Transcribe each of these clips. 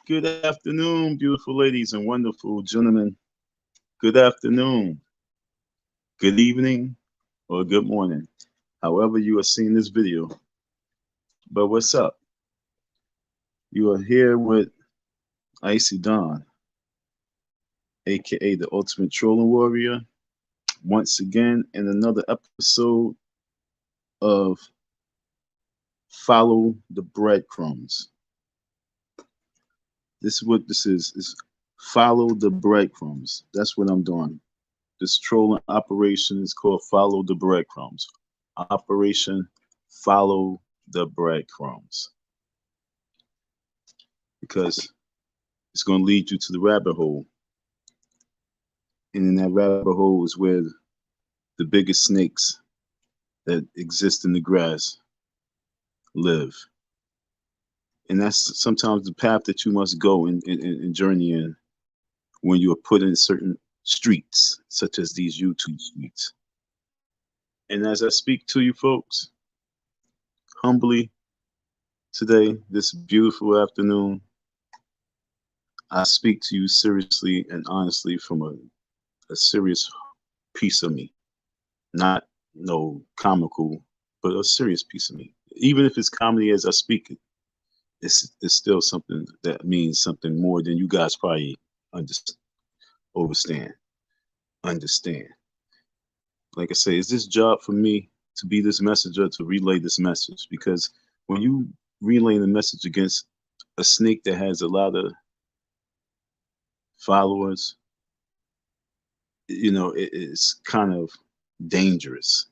Good afternoon, beautiful ladies and wonderful gentlemen. Good afternoon, good evening, or good morning, however you are seeing this video. But what's up? You are here with Icy Dawn, aka the Ultimate Trolling Warrior, once again in another episode of Follow the Breadcrumbs. This is what this is follow the breadcrumbs. That's what I'm doing. This trolling operation is called Follow the Breadcrumbs. Operation Follow the Breadcrumbs. Because it's going to lead you to the rabbit hole. And in that rabbit hole is where the biggest snakes that exist in the grass live. And that's sometimes the path that you must go and journey in when you are put in certain streets, such as these YouTube streets. And as I speak to you folks, humbly today, this beautiful afternoon, I speak to you seriously and honestly from a serious piece of me. Not no comical, but a serious piece of me. Even if it's comedy as I speak it, it's still something that means something more than you guys probably understand. Like I say, is this job for me to be this messenger, to relay this message? Because when you relay the message against a snake that has a lot of followers, it's kind of dangerous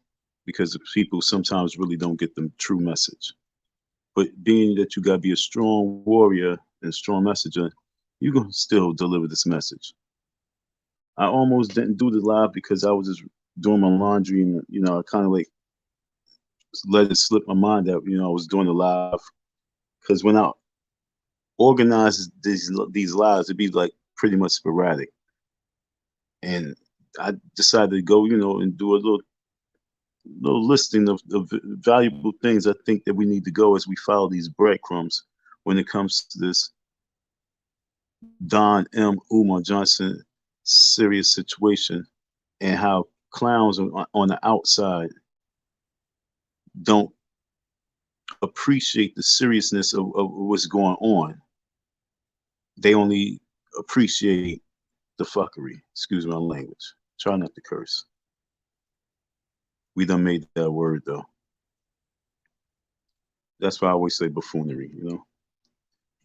because people sometimes really don't get the true message. But being that you got to be a strong warrior and a strong messenger, you're going to still deliver this message. I almost didn't do the live because I was just doing my laundry and, I kind of like let it slip my mind that, I was doing the live. Because when I organize these lives, it'd be like pretty much sporadic. And I decided to go, and do a little listing of valuable things I think that we need to go as we follow these breadcrumbs when it comes to this Don M. Umar Johnson serious situation, and how clowns on the outside don't appreciate the seriousness of what's going on. They only appreciate the fuckery. Excuse my language. Try not to curse. We done made that word though. That's why I always say buffoonery,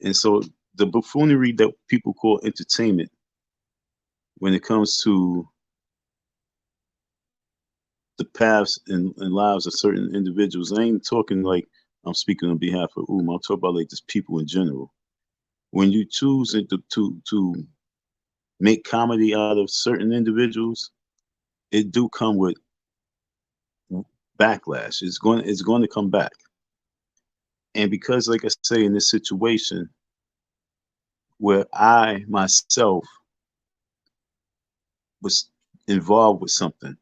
And so the buffoonery that people call entertainment, when it comes to the paths and lives of certain individuals, I ain't talking like I'm speaking on behalf of I'm talking about like just people in general. When you choose to make comedy out of certain individuals, it do come with backlash. It's going to come back. And because, like I say, in this situation where I myself was involved with something,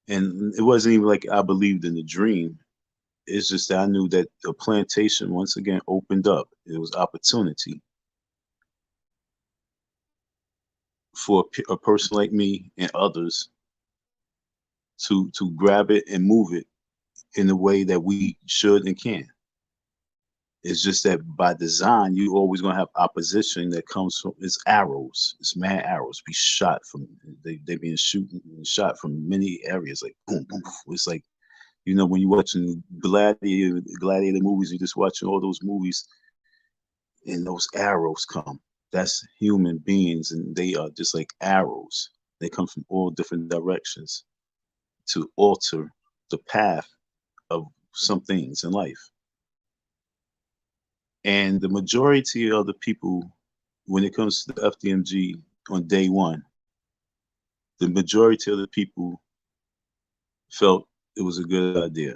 and it wasn't even like I believed in the dream. It's just that I knew that the plantation once again opened up. It was opportunity for a person like me and others to grab it and move it in the way that we should and can. It's just that by design, you always gonna have opposition that comes from it's arrows, it's mad arrows. Be shot from they being shooting and shot from many areas, like boom, boom, boom. It's like when you're watching gladiator movies, you're just watching all those movies, and those arrows come. That's human beings, and they are just like arrows. They come from all different directions to alter the path of some things in life. And the majority of the people, when it comes to the FDMG on day one, the majority of the people felt it was a good idea.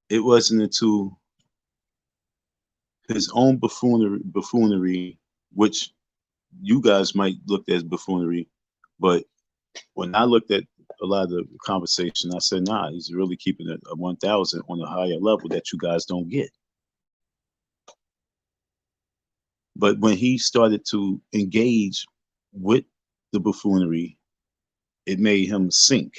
It wasn't until his own buffoonery, which you guys might look at as buffoonery, but when I looked at a lot of the conversation, I said, nah, he's really keeping it a 1,000 on a higher level that you guys don't get. But when he started to engage with the buffoonery, it made him sink.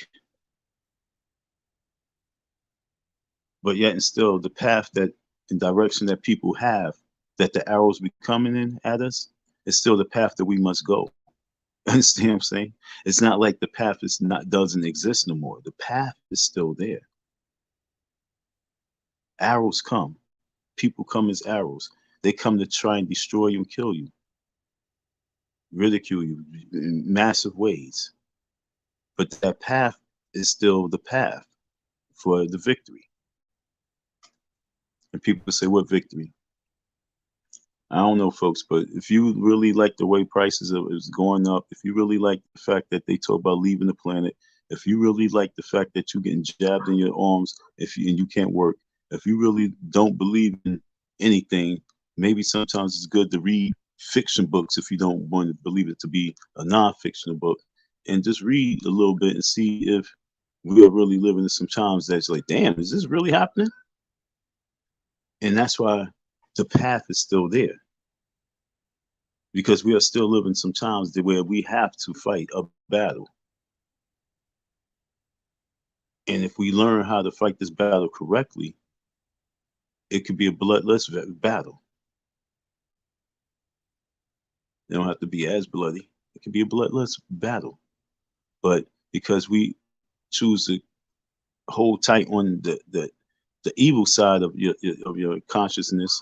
But yet and still, the path that and direction that people have, that the arrows be coming in at us, is still the path that we must go. Understand what I'm saying? It's not like the path is not doesn't exist no more. The path is still there. Arrows come. People come as arrows. They come to try and destroy you and kill you, ridicule you in massive ways. But that path is still the path for the victory. And people say, what victory? I don't know, folks, but if you really like the way prices is going up, if you really like the fact that they talk about leaving the planet, if you really like the fact that you're getting jabbed in your arms and you can't work, if you really don't believe in anything, maybe sometimes it's good to read fiction books if you don't want to believe it to be a non-fictional book, and just read a little bit and see if we are really living in some times that's like, damn, is this really happening? And that's why the path is still there, because we are still living some times where we have to fight a battle. And if we learn how to fight this battle correctly, it could be a bloodless battle. It don't have to be as bloody. It could be a bloodless battle. But because we choose to hold tight on the evil side of your consciousness,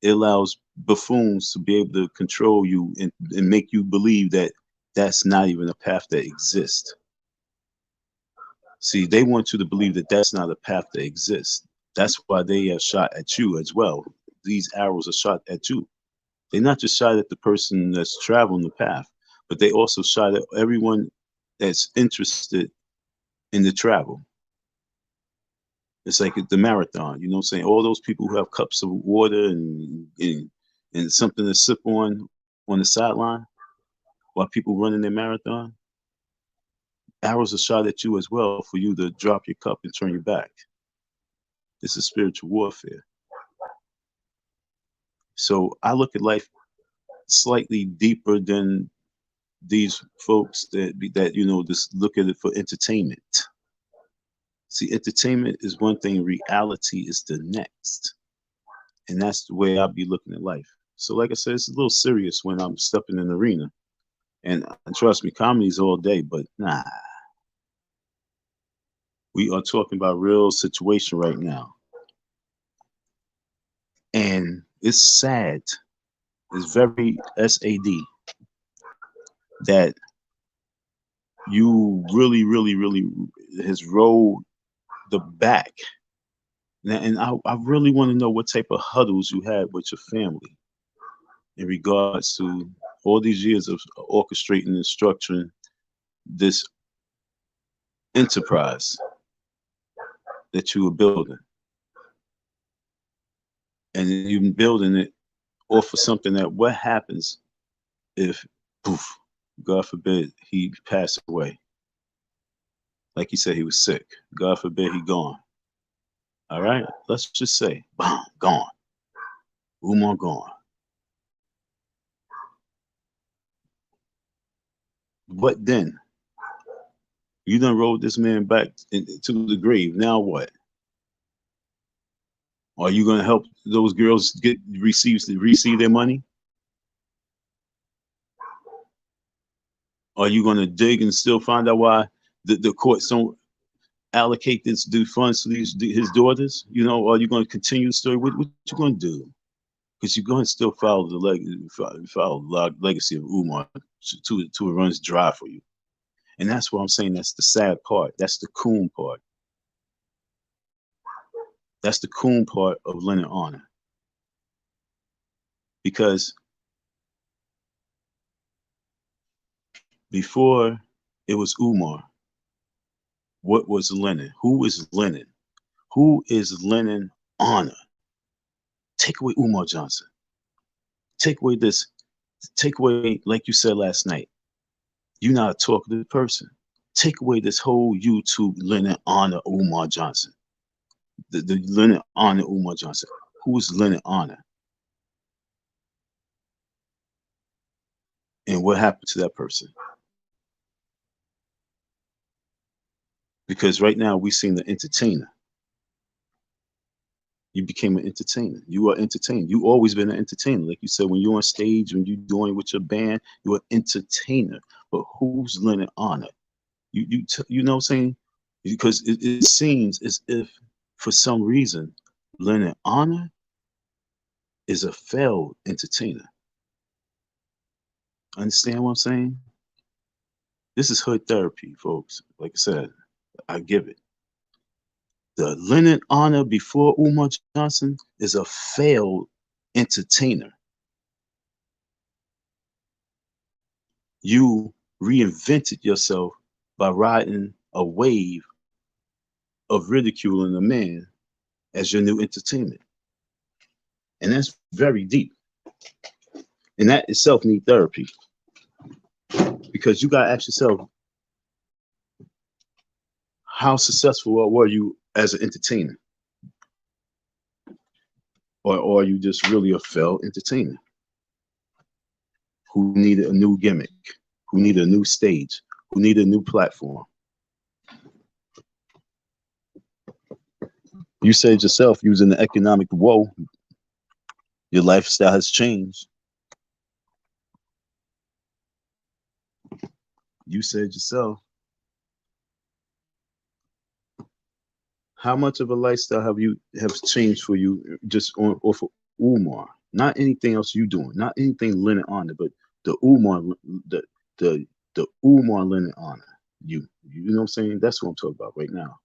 it allows buffoons to be able to control you and make you believe that that's not even a path that exists. See, they want you to believe that that's not a path that exists. That's why they are shot at you as well. These arrows are shot at you. They're not just shot at the person that's traveling the path, but they also shot at everyone that's interested in the travel. It's like the marathon, you know what I'm saying? All those people who have cups of water and something to sip on the sideline while people running their marathon, arrows are shot at you as well for you to drop your cup and turn your back. This is spiritual warfare. So I look at life slightly deeper than these folks that just look at it for entertainment. See, entertainment is one thing, reality is the next. And that's the way I'll be looking at life. So like I said, it's a little serious when I'm stepping in the arena. And trust me, comedy's all day, but nah. We are talking about real situation right now. And it's sad. It's very sad that you really, really, really has rolled the back. And I really want to know what type of huddles you had with your family in regards to all these years of orchestrating and structuring this enterprise that you were building. And you've been building it off of something that what happens if, poof, God forbid, he passed away. Like he said, he was sick. God forbid he gone. All right, let's just say, boom, gone. Umar gone. What then? You done rolled this man back to the grave. Now what? Are you going to help those girls receive their money? Are you going to dig and still find out why the courts don't allocate the funds to his daughters? You know, are you going to continue the story? What you going to do? Because you're going to still follow the legacy of Umar to it runs dry for you. And that's what I'm saying. That's the sad part. That's the coon part. That's the coon part of Lennon honor. Because before it was Umar, what was Lennon? Who is Lennon? Who is Lennon honor? Take away Umar Johnson. Take away this. Take away, like you said last night, you're not a talkative person. Take away this whole YouTube Lennon honor Umar Johnson. The Lennon honor Umar Johnson. Who is Lennon honor? And what happened to that person? Because right now we seen the entertainer. You became an entertainer. You are entertained. You always been an entertainer. Like you said, when you're on stage, when you're doing with your band, you're an entertainer. But who's Lennon Honor? You know what I'm saying? Because it seems as if for some reason Lennon Honor is a failed entertainer. Understand what I'm saying? This is hood therapy, folks. Like I said, I give it. The Lennon Honor before Umar Johnson is a failed entertainer. You reinvented yourself by riding a wave of ridiculing a man as your new entertainment. And that's very deep. And that itself needs therapy. Because you gotta ask yourself, how successful were you as an entertainer? Or are you just really a failed entertainer who needed a new gimmick, who needed a new stage, who needed a new platform? You said yourself, you was in the economic woe. Your lifestyle has changed. You said yourself, how much of a lifestyle have changed for you just on off of Umar? Not anything else you doing, not anything Lennon Honor, but the Umar, the the the Umar Lennon Honor. You know what I'm saying? That's what I'm talking about right now.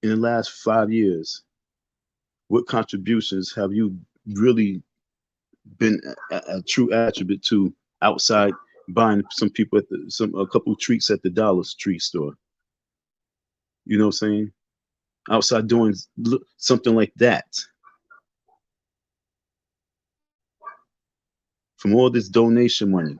In the last 5 years, what contributions have you really been a true attribute to outside buying some people at a couple of treats at the Dollar Tree store? You know what I'm saying? Outside doing something like that. From all this donation money,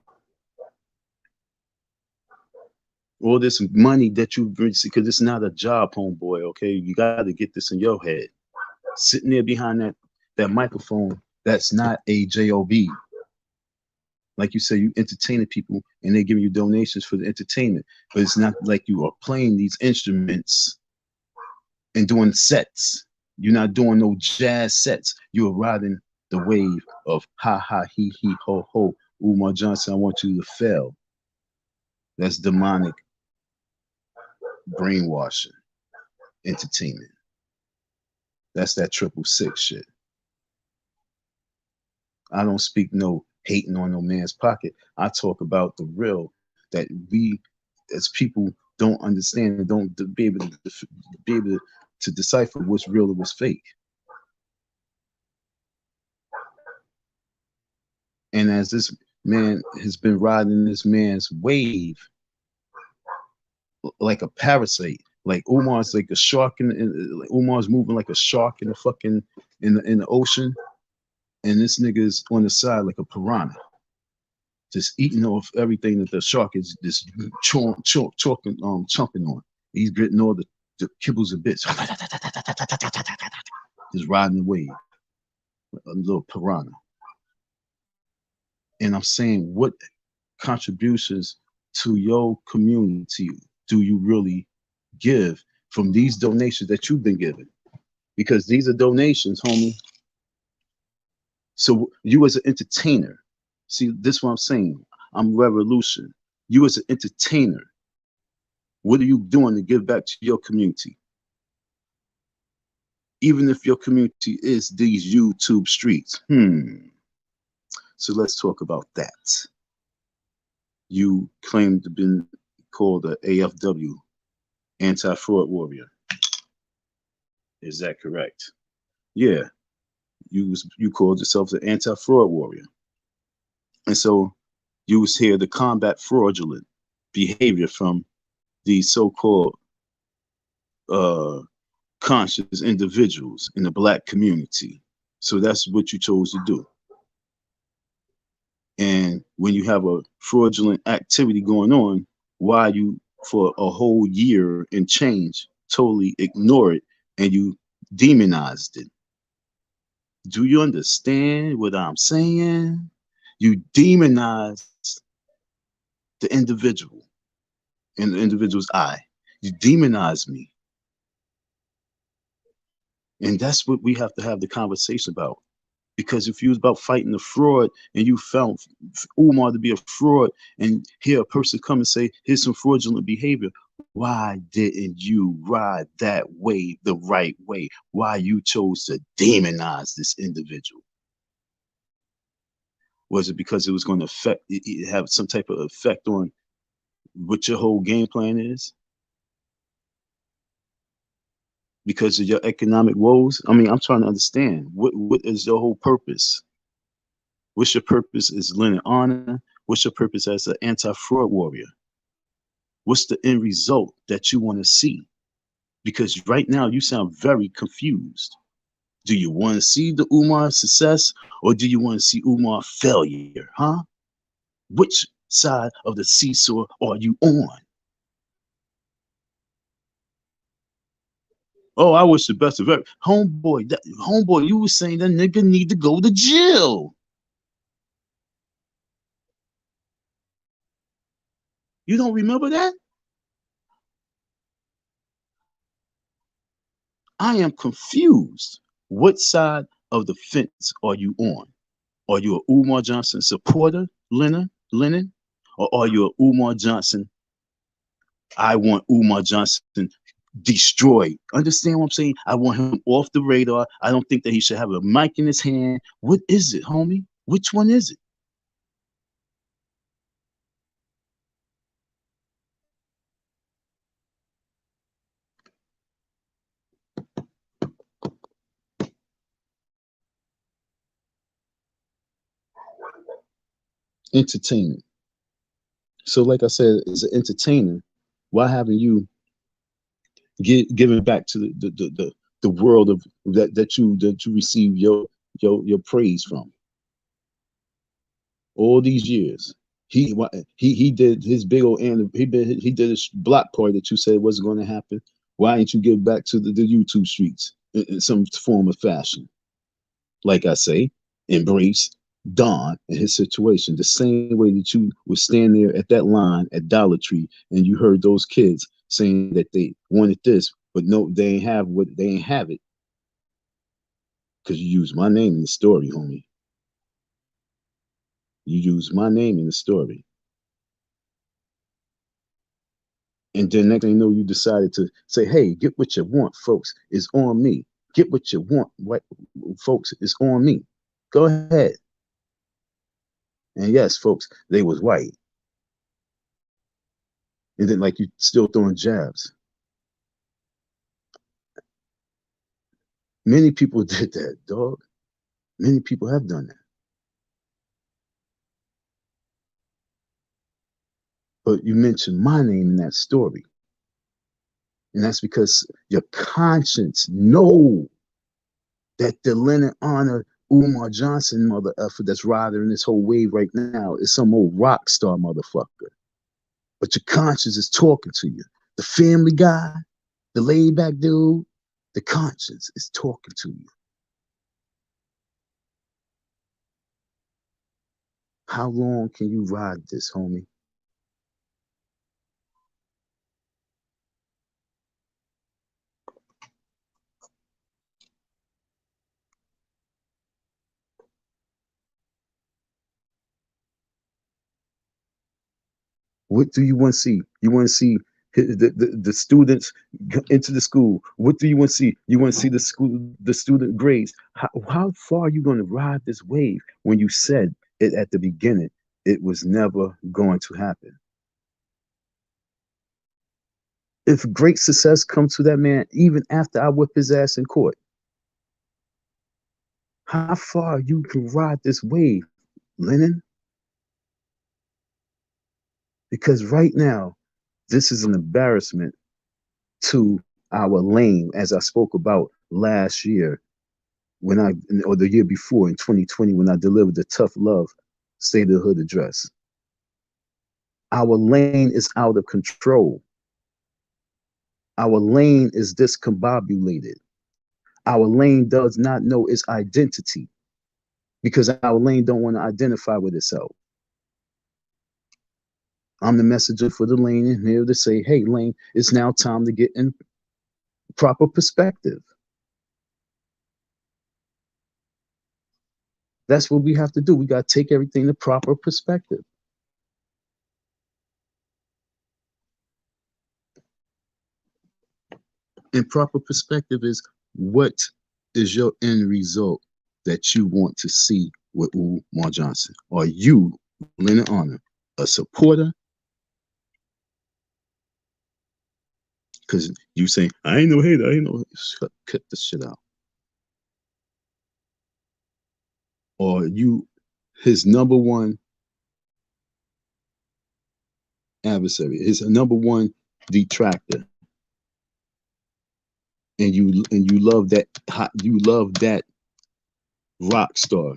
all this money that you bring, because it's not a job, homeboy. Okay, you got to get this in your head. Sitting there behind that microphone, that's not a job. Like you say, you entertaining people and they're giving you donations for the entertainment, but it's not like you are playing these instruments and doing sets. You're not doing no jazz sets. You're riding the wave of ha ha he ho ho. Umar Johnson, I want you to fail. That's demonic brainwashing entertainment. That's that 666 shit. I don't speak no hating on no man's pocket. I talk about the real that we as people don't understand and don't be able to decipher what's real and what's fake. And as this man has been riding this man's wave like a parasite, like Umar's like a shark like Umar's moving like a shark in the fucking in the ocean, and this nigga is on the side like a piranha, just eating off everything that the shark is just chomping on. He's getting all the kibbles and bits, just riding the wave, a little piranha. And I'm saying, what contributions to your community do you really give from these donations that you've been given? Because these are donations, homie. So you as an entertainer, see, this is what I'm saying. I'm revolution. You as an entertainer, what are you doing to give back to your community? Even if your community is these YouTube streets. So let's talk about that. You claim to have been called the AFW, anti-fraud warrior. Is that correct? Yeah. You called yourself the anti-fraud warrior. And so you was here to combat fraudulent behavior from these so-called conscious individuals in the Black community. So that's what you chose to do. And when you have a fraudulent activity going on, why you for a whole year and change totally ignore it and you demonized it? Do you understand what I'm saying? You demonize the individual in the individual's eye. You demonize me. And that's what we have to have the conversation about. Because if you was about fighting the fraud and you found Umar to be a fraud and hear a person come and say, here's some fraudulent behavior, why didn't you ride that way the right way? Why you chose to demonize this individual? Was it because it was going to affect, have some type of effect on what your whole game plan is? Because of your economic woes? I mean, I'm trying to understand what is your whole purpose? What's your purpose as Lennon Honor? What's your purpose as an anti-fraud warrior? What's the end result that you want to see? Because right now you sound very confused. Do you want to see the Umar success or do you want to see Umar failure, huh? Which side of the seesaw are you on? Oh, I wish the best of every homeboy, you were saying that nigga need to go to jail. You don't remember that? I am confused. What side of the fence are you on? Are you a Umar Johnson supporter, Lennon? Or are you a Umar Johnson? I want Umar Johnson destroyed. Understand what I'm saying? I want him off the radar. I don't think that he should have a mic in his hand. What is it, homie? Which one is it? Entertainment. So, like I said, as an entertainer, why haven't you given back to the world of that you receive your praise from all these years? He did his big old and he did his block party that you said wasn't going to happen. Why didn't you give back to the YouTube streets in some form of fashion? Like I say, embrace Don and his situation the same way that you would stand there at that line at Dollar Tree and you heard those kids saying that they wanted this, but no, they ain't have it because you used my name in the story, homie. You used my name in the story. And then next thing you know, you decided to say, hey, get what you want, folks. It's on me. Get what you want, right, folks. It's on me. Go ahead. And yes, folks, they was white. And then like you still throwing jabs. Many people did that, dog. Many people have done that. But you mentioned my name in that story. And that's because your conscience know that the Lennon Honor Umar Johnson mother effer that's riding this whole wave right now is some old rock star motherfucker. But your conscience is talking to you. The family guy, the laid back dude, the conscience is talking to you. How long can you ride this, homie? What do you want to see? You want to see the students into the school. What do you want to see? You want to see the student grades. How far are you going to ride this wave when you said it at the beginning? It was never going to happen. If great success comes to that man, even after I whip his ass in court, how far you can ride this wave, Lennon? Because right now, this is an embarrassment to our lane, as I spoke about last year when or the year before in 2020 when I delivered the Tough Love State of the Hood address. Our lane is out of control. Our lane is discombobulated. Our lane does not know its identity. because our lane don't want to identify with itself. I'm the messenger for the lane and here to say, hey, lane, it's now time to get in proper perspective. That's what we have to do. We got to take everything to proper perspective. And proper perspective is, what is your end result that you want to see with Umar Johnson? Are you, Lennon Honor, a supporter? Because you say, I ain't no hater, I ain't no, cut this shit out. Or you his number one adversary, his number one detractor, and you love that rock star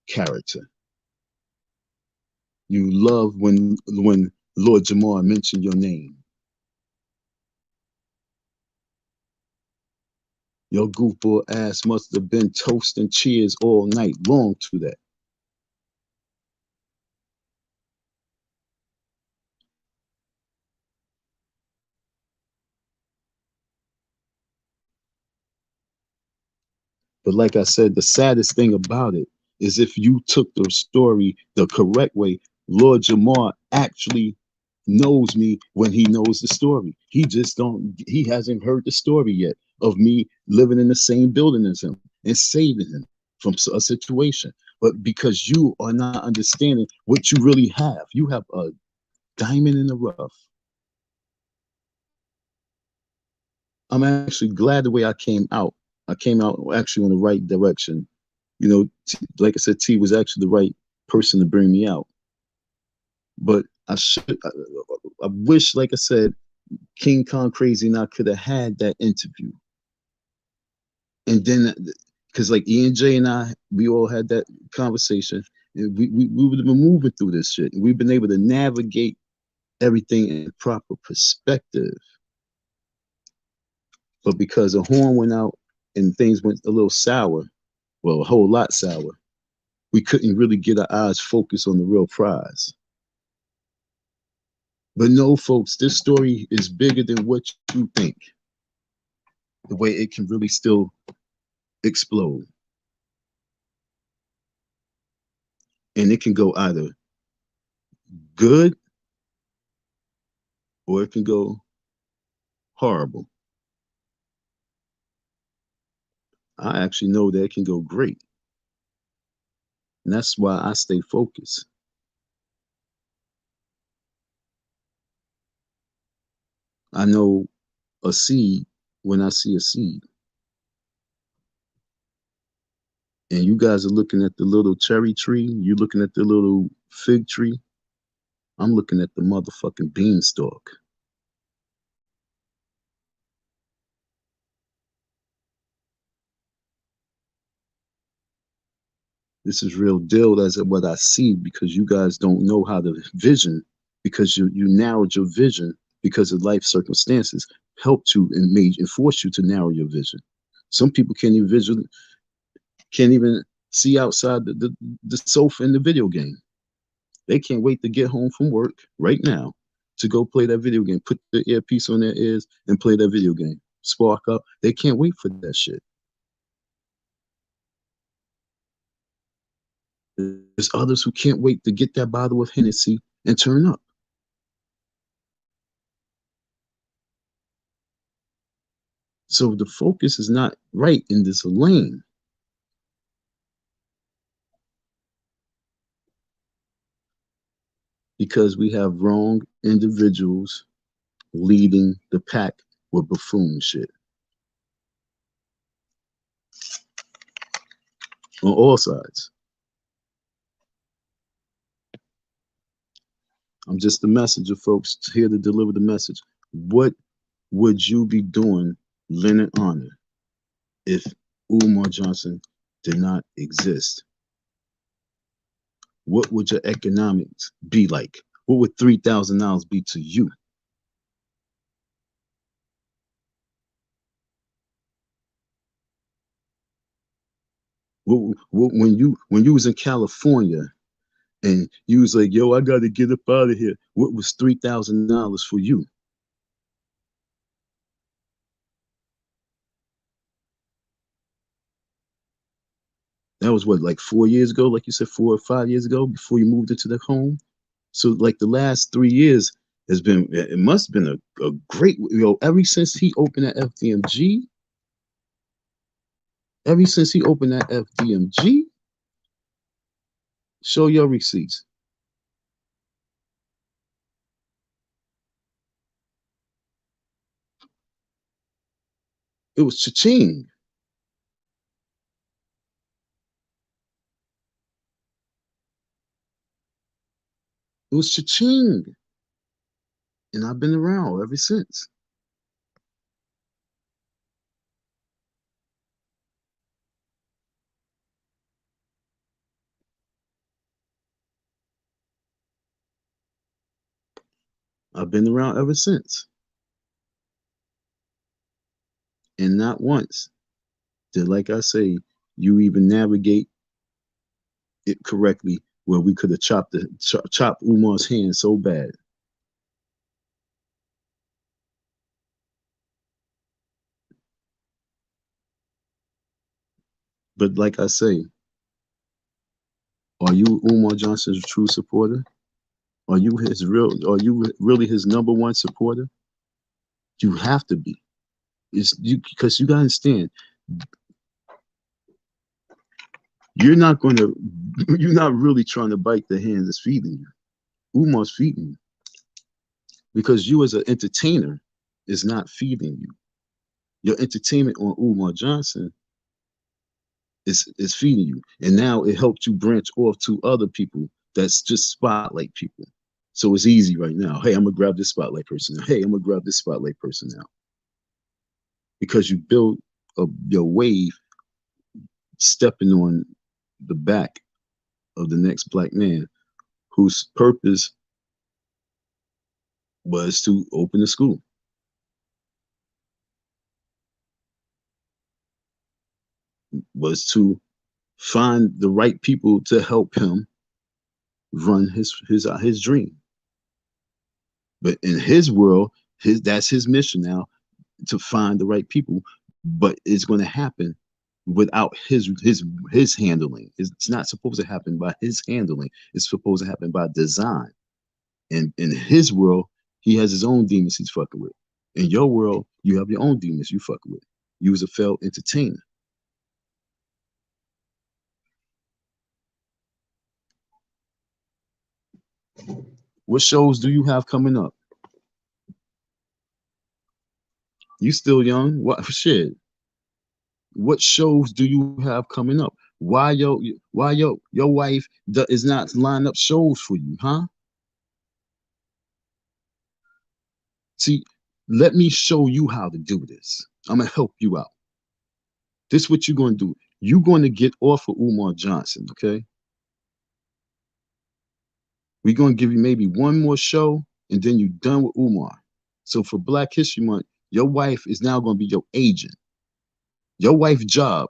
character. You love when Lord Jamar mentioned your name. Your goofball ass must have been toasting cheers all night long to that. But like I said, the saddest thing about it is if you took the story the correct way, Lord Jamar actually knows me when he knows the story. He hasn't heard the story yet of me living in the same building as him and saving him from a situation. But because you are not understanding what you really have, you have a diamond in the rough. I'm actually glad the way I came out. I came out actually in the right direction. You know, like I said, T was actually the right person to bring me out. But I wish, like I said, King Kong Crazy and I could have had that interview. And then, because like ENJ and I, we all had that conversation. And we would have been moving through this shit. And we've been able to navigate everything in proper perspective. But because a horn went out and things went a little sour, well, a whole lot sour, we couldn't really get our eyes focused on the real prize. But no, folks, this story is bigger than what you think. The way it can really still explode. And it can go either good or it can go horrible. I actually know that it can go great. And that's why I stay focused. I know a seed when I see a seed. And you guys are looking at the little cherry tree, you're looking at the little fig tree. I'm looking at the motherfucking beanstalk. This is real deal as what I see, because you guys don't know how to vision, because you narrowed your vision because of life circumstances helped you and made and forced you to narrow your vision. Some people can't even see outside the sofa in the video game. They can't wait to get home from work right now to go play that video game, put the earpiece on their ears and play that video game. Spark up. They can't wait for that shit. There's others who can't wait to get that bottle of Hennessy and turn up. So the focus is not right in this lane. Because we have wrong individuals leading the pack with buffoon shit. On all sides. I'm just the messenger, folks, here to deliver the message. What would you be doing, Lennon Honor, if Umar Johnson did not exist? What would your economics be like? What would $3,000 be to you? When you was in California and you was like, yo, I got to get up out of here. What was $3,000 for you? That was what, like 4 years ago, like you said, 4 or 5 years ago, before you moved into the home. So like the last 3 years has been, it must have been a great, ever since he opened that FDMG, ever since he opened that FDMG, show your receipts. It was cha-ching. It was cha-ching. And I've been around ever since. I've been around ever since. And not once did, like I say, you even navigate it correctly where we could have chopped Umar's hand so bad. But like I say, are you Umar Johnson's true supporter? Are you really his number one supporter? You have to be. It's you because you gotta understand, you're not gonna you're not really trying to bite the hand that's feeding you. Umar's feeding you. Because you as an entertainer is not feeding you. Your entertainment on Umar Johnson is feeding you. And now it helped you branch off to other people that's just spotlight people. So it's easy right now. Hey, I'm gonna grab this spotlight person now. Hey, I'm gonna grab this spotlight person now. Because you build your wave stepping on the back of the next black man whose purpose was to open a school, was to find the right people to help him run his dream. But in his world, that's his mission now, to find the right people. But it's going to happen without his handling. It's not supposed to happen by his handling. It's supposed to happen by design. And in his world, he has his own demons he's fucking with. In your world, you have your own demons you fucking with. You was a failed entertainer. What shows do you have coming up? You still young. What shit? What shows do you have coming up? Why your wife is not lining up shows for you, huh? See, let me show you how to do this. I'm gonna help you out. This is what you're gonna do. You're gonna get off of Umar Johnson, okay? We're gonna give you maybe one more show, and then you're done with Umar. So for Black History Month, your wife is now gonna be your agent. Your wife's job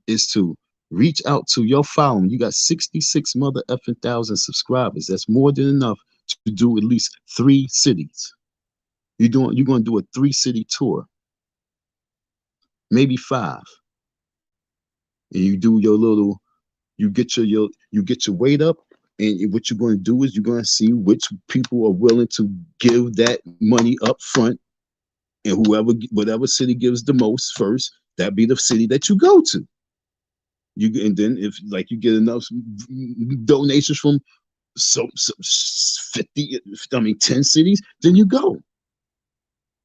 is to reach out to your following. You got 66 mother effing thousand subscribers. That's more than enough to do at least 3 cities. You're gonna do a 3 city tour, maybe 5. And you do your little, you get your weight up, and what you're going to do is you're going to see which people are willing to give that money up front, and whatever city gives the most first, that be the city that you go to. And then if like you get enough donations from so 50, I mean 10 cities, then you go.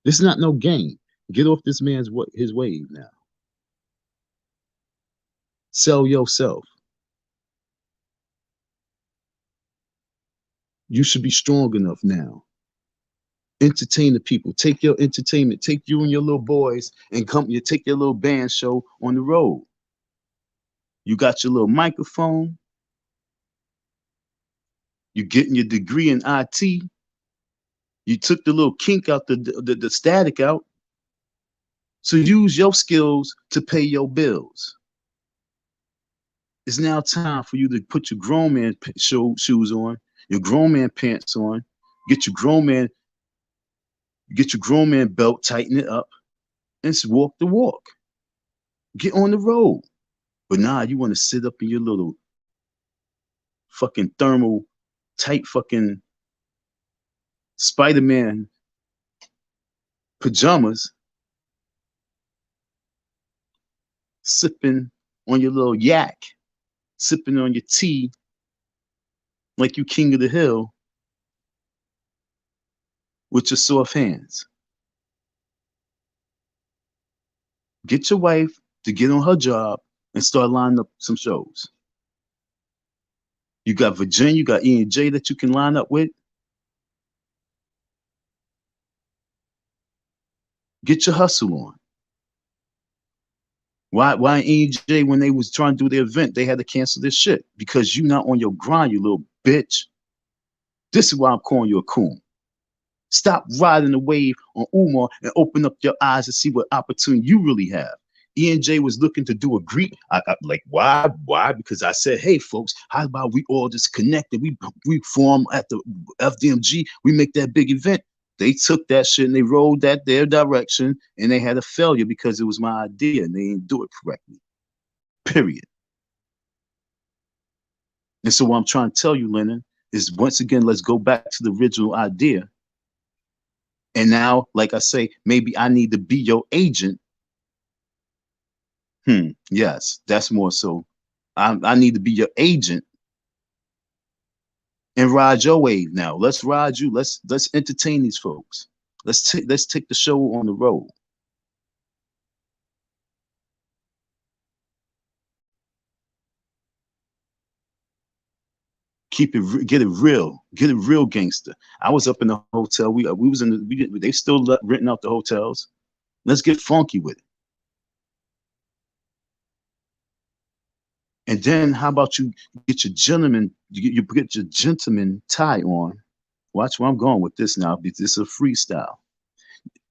This is not no game. Get off this man's his wave now. Sell yourself. You should be strong enough now. Entertain the people. Take your entertainment. Take you and your little boys and come. You take your little band show on the road. You got your little microphone. You getting your degree in IT. You took the little kink out, the static out. So use your skills to pay your bills. It's now time for you to put your grown man shoes on, your grown man pants on, get your grown man, get your grown man belt, tighten it up, and walk the walk. Get on the road. But nah, you want to sit up in your little fucking thermal tight fucking Spider-Man pajamas, sipping on your little yak, sipping on your tea like you king of the hill with your soft hands. Get your wife to get on her job and start lining up some shows. You got Virginia, you got E&J that you can line up with. Get your hustle on. Why E&J, when they was trying to do their event, they had to cancel this shit? Because you not on your grind, you little bitch. This is why I'm calling you a coon. Stop riding the wave on Umar and open up your eyes to see what opportunity you really have. E&J was looking to do a Greek. I like, why? Why? Because I said, hey, folks, how about we all just connect and we form at the FDMG, we make that big event. They took that shit and they rolled that their direction, and they had a failure because it was my idea and they didn't do it correctly. Period. And so what I'm trying to tell you, Lennon, is once again, let's go back to the original idea. And now, like I say, maybe I need to be your agent. Yes, that's more so. I need to be your agent and ride your wave now. Let's ride you. Let's entertain these folks. Let's take the show on the road. Keep it, get it real gangster. I was up in the hotel. We was in the, they still renting out the hotels. Let's get funky with it. And then how about you get your gentleman, you get your gentleman tie on. Watch where I'm going with this now. This is a freestyle.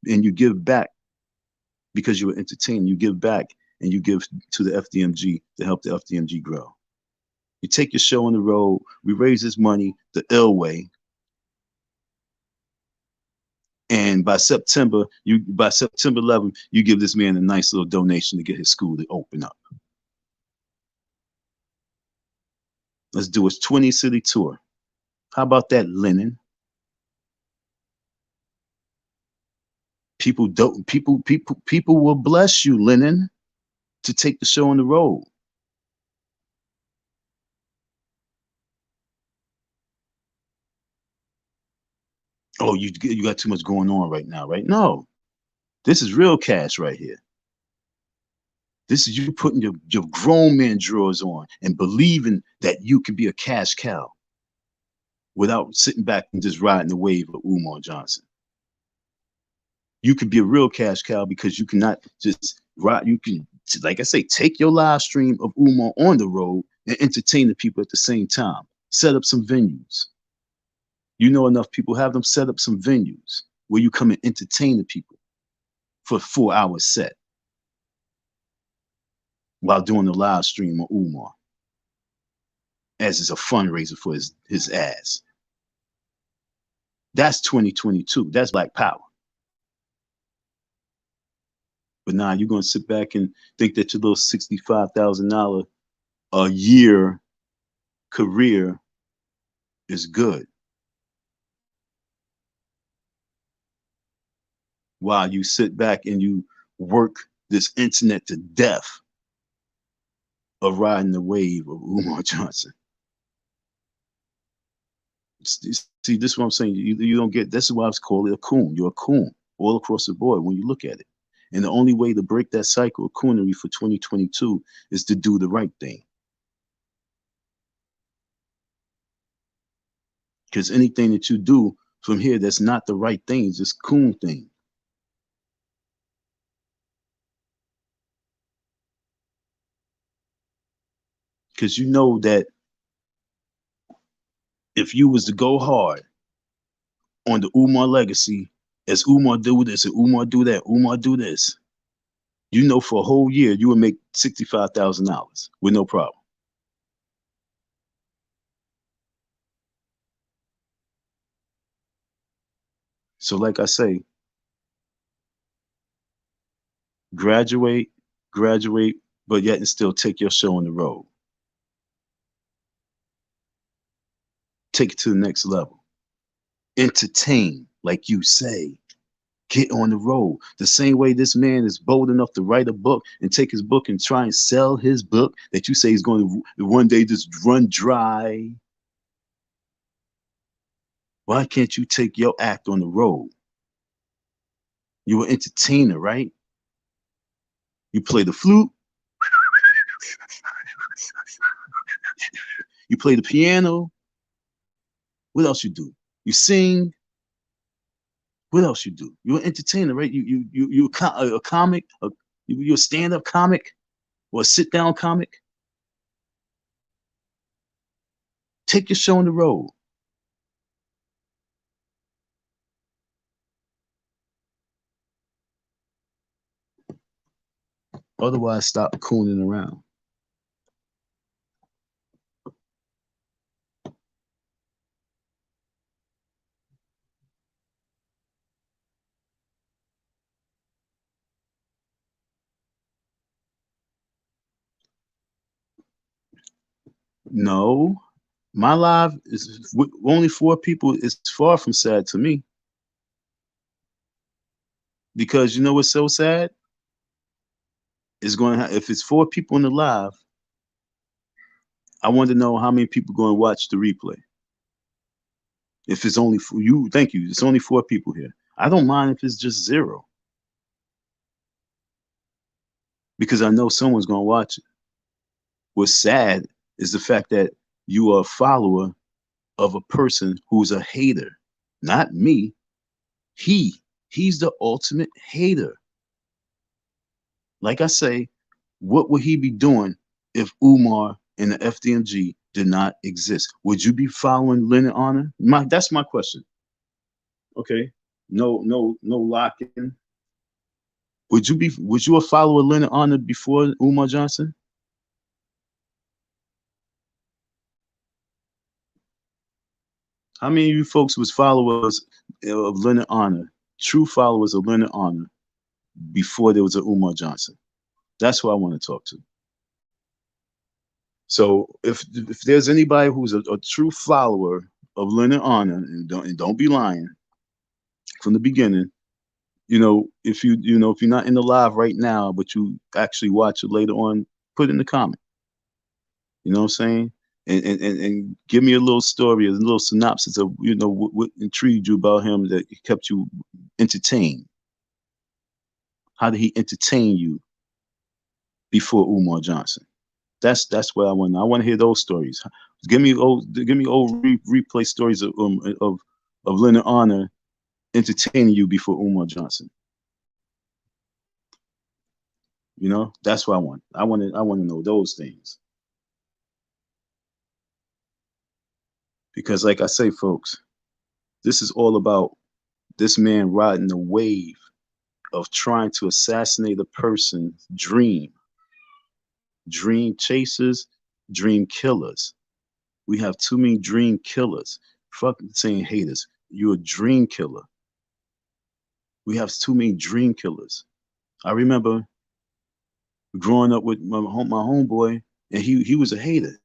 And you give back because you were entertained. You give back and you give to the FDMG to help the FDMG grow. You take your show on the road. We raise this money the ill way. And by September 11th, you give this man a nice little donation to get his school to open up. Let's do a 20 city tour. How about that, Lennon? People will bless you, Lennon, to take the show on the road. Oh, you got too much going on right now, right? No, this is real cash right here. This is you putting your grown man drawers on and believing that you can be a cash cow without sitting back and just riding the wave of Umar Johnson. You could be a real cash cow because you cannot just ride. You can, like I say, take your live stream of Umar on the road and entertain the people at the same time. Set up some venues. You know enough people, have them set up some venues where you come and entertain the people for a 4-hour set while doing the live stream of Umar as it's a fundraiser for his ass. That's 2022. That's Black Power. But now you're going to sit back and think that your little $65,000 a year career is good. While you sit back and you work this internet to death of riding the wave of Umar Johnson. See, this is what I'm saying. You don't get, this is why I was calling it a coon. You're a coon all across the board when you look at it. And the only way to break that cycle of coonery for 2022 is to do the right thing. Because anything that you do from here that's not the right thing is this coon thing. Because you know that if you was to go hard on the Umar legacy, as Umar do this and Umar do that, Umar do this, you know for a whole year you would make $65,000 with no problem. So like I say, graduate, graduate, but yet and still take your show on the road. Take it to the next level. Entertain, like you say. Get on the road. The same way this man is bold enough to write a book and take his book and try and sell his book that you say he's going to one day just run dry. Why can't you take your act on the road? You're an entertainer, right? You play the flute. You play the piano. What else you do? You sing. What else you do? You're an entertainer, right? You're a comic. You're a stand-up comic or a sit-down comic. Take your show on the road. Otherwise, stop cooning around. No, my live is with only 4 people. It's far from sad to me because you know what's so sad? It's going to if it's 4 people in the live. I want to know how many people going to watch the replay. If it's only for you, thank you. It's only 4 people here. I don't mind if it's just 0 because I know someone's going to watch it. What's sad is the fact that you are a follower of a person who's a hater, not me. He's the ultimate hater. Like I say, what would he be doing if Umar and the FDMG did not exist? Would you be following Lennon Honor? That's my question. Okay. No locking. Would you a follower of Lennon Honor before Umar Johnson? How many of you folks was followers of Lennon Honor, true followers of Lennon Honor before there was a Umar Johnson? That's who I want to talk to. So if there's anybody who's a true follower of Lennon Honor, and don't be lying from the beginning, if you're not in the live right now, but you actually watch it later on, put it in the comment. You know what I'm saying? And give me a little story, a little synopsis of what intrigued you about him that kept you entertained. How did he entertain you before Umar Johnson? That's what I want. I want to hear those stories. Give me old replay stories of Leonard Honor entertaining you before Umar Johnson. That's what I want. I want to know those things. Because like I say, folks, this is all about this man riding the wave of trying to assassinate a person's dream. Dream chasers, dream killers. We have too many dream killers. Fuck saying haters. You're a dream killer. We have too many dream killers. I remember growing up with my homeboy, and he was a hater.